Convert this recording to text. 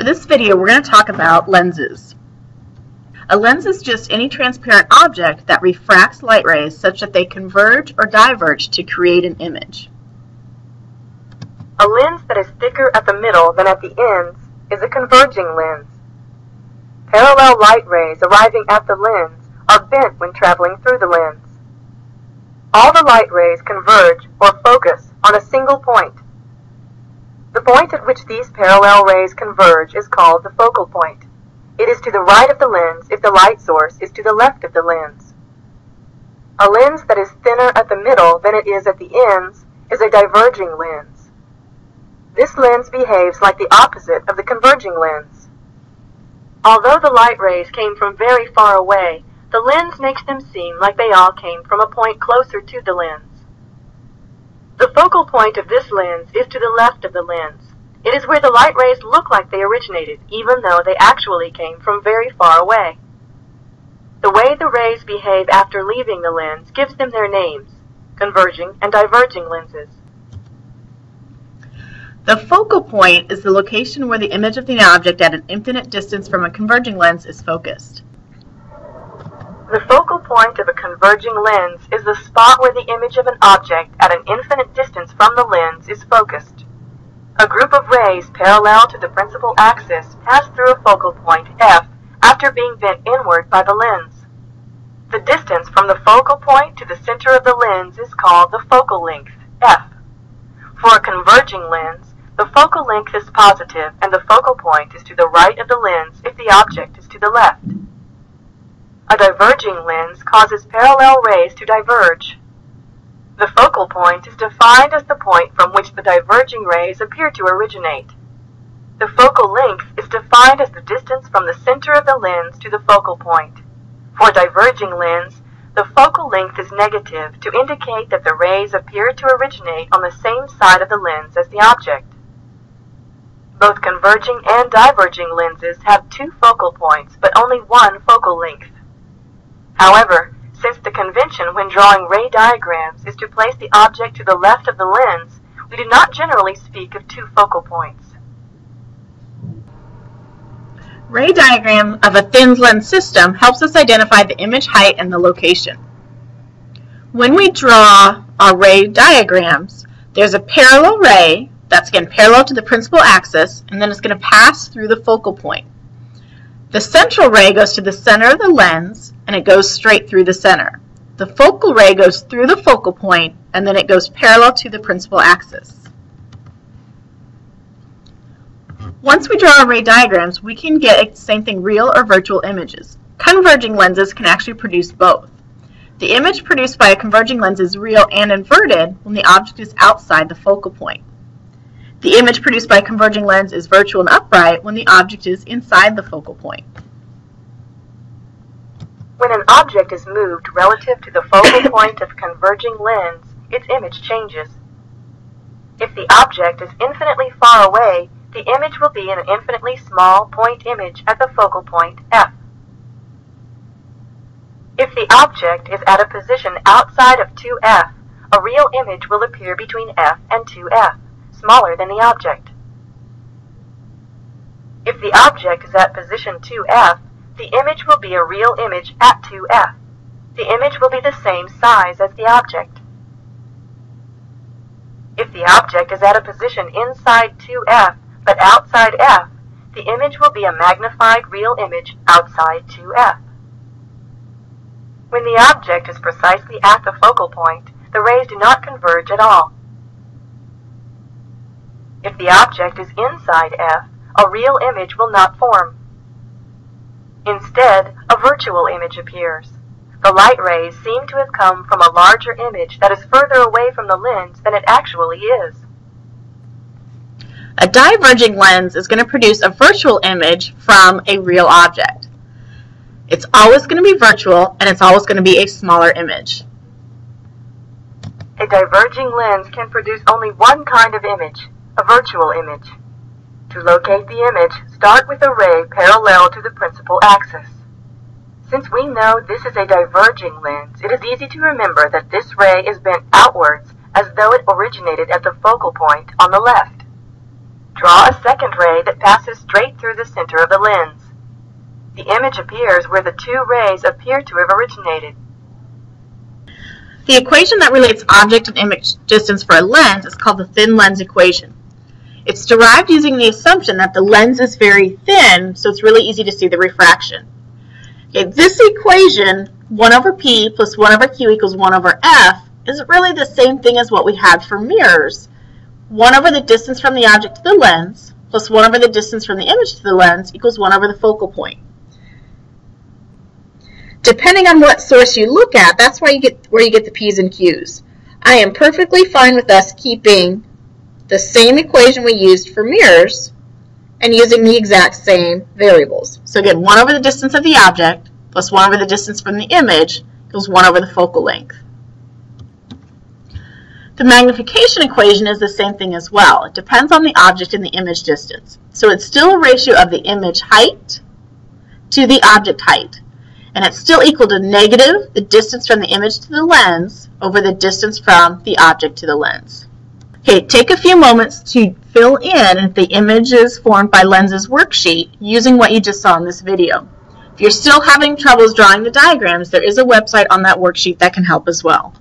For this video, we're going to talk about lenses. A lens is just any transparent object that refracts light rays such that they converge or diverge to create an image. A lens that is thicker at the middle than at the ends is a converging lens. Parallel light rays arriving at the lens are bent when traveling through the lens. All the light rays converge or focus on a single point. The point at which these parallel rays converge is called the focal point. It is to the right of the lens if the light source is to the left of the lens. A lens that is thinner at the middle than it is at the ends is a diverging lens. This lens behaves like the opposite of the converging lens. Although the light rays came from very far away, the lens makes them seem like they all came from a point closer to the lens. The focal point of this lens is to the left of the lens. It is where the light rays look like they originated, even though they actually came from very far away. The way the rays behave after leaving the lens gives them their names, converging and diverging lenses. The focal point is the location where the image of the object at an infinite distance from a converging lens is focused. The focal point of a converging lens is the spot where the image of an object at an infinite distance from the lens is focused. A group of rays parallel to the principal axis pass through a focal point, F, after being bent inward by the lens. The distance from the focal point to the center of the lens is called the focal length, F. For a converging lens, the focal length is positive and the focal point is to the right of the lens if the object is to the left. A diverging lens causes parallel rays to diverge. The focal point is defined as the point from which the diverging rays appear to originate. The focal length is defined as the distance from the center of the lens to the focal point. For a diverging lens, the focal length is negative to indicate that the rays appear to originate on the same side of the lens as the object. Both converging and diverging lenses have two focal points, but only one focal length. However, since the convention when drawing ray diagrams is to place the object to the left of the lens, we do not generally speak of two focal points. Ray diagram of a thin lens system helps us identify the image height and the location. When we draw our ray diagrams, there's a parallel ray that's again parallel to the principal axis, and then it's going to pass through the focal point. The central ray goes to the center of the lens, and it goes straight through the center. The focal ray goes through the focal point, and then it goes parallel to the principal axis. Once we draw our ray diagrams, we can get the same thing, real or virtual images. Converging lenses can actually produce both. The image produced by a converging lens is real and inverted when the object is outside the focal point. The image produced by a converging lens is virtual and upright when the object is inside the focal point. When an object is moved relative to the focal point of a converging lens, its image changes. If the object is infinitely far away, the image will be an infinitely small point image at the focal point, F. If the object is at a position outside of 2F, a real image will appear between F and 2F, smaller than the object. If the object is at position 2F, the image will be a real image at 2F. The image will be the same size as the object. If the object is at a position inside 2F but outside F, the image will be a magnified real image outside 2F. When the object is precisely at the focal point, the rays do not converge at all. If the object is inside F, a real image will not form. Instead, a virtual image appears. The light rays seem to have come from a larger image that is further away from the lens than it actually is. A diverging lens is going to produce a virtual image from a real object. It's always going to be virtual, and it's always going to be a smaller image. A diverging lens can produce only one kind of image, a virtual image. To locate the image, start with a ray parallel to the principal axis. Since we know this is a diverging lens, it is easy to remember that this ray is bent outwards as though it originated at the focal point on the left. Draw a second ray that passes straight through the center of the lens. The image appears where the two rays appear to have originated. The equation that relates object and image distance for a lens is called the thin lens equation. It's derived using the assumption that the lens is very thin, so it's really easy to see the refraction. Okay, this equation, 1 over p plus 1 over q equals 1 over f, is really the same thing as what we had for mirrors. 1 over the distance from the object to the lens plus 1 over the distance from the image to the lens equals 1 over the focal point. Depending on what source you look at, that's where you get the p's and q's. I am perfectly fine with us keeping the same equation we used for mirrors and using the exact same variables. So again, 1 over the distance of the object plus 1 over the distance from the image equals 1 over the focal length. The magnification equation is the same thing as well. It depends on the object and the image distance. So it's still a ratio of the image height to the object height. And it's still equal to negative the distance from the image to the lens over the distance from the object to the lens. Okay, take a few moments to fill in the images formed by Lens's worksheet using what you just saw in this video. If you're still having troubles drawing the diagrams, there is a website on that worksheet that can help as well.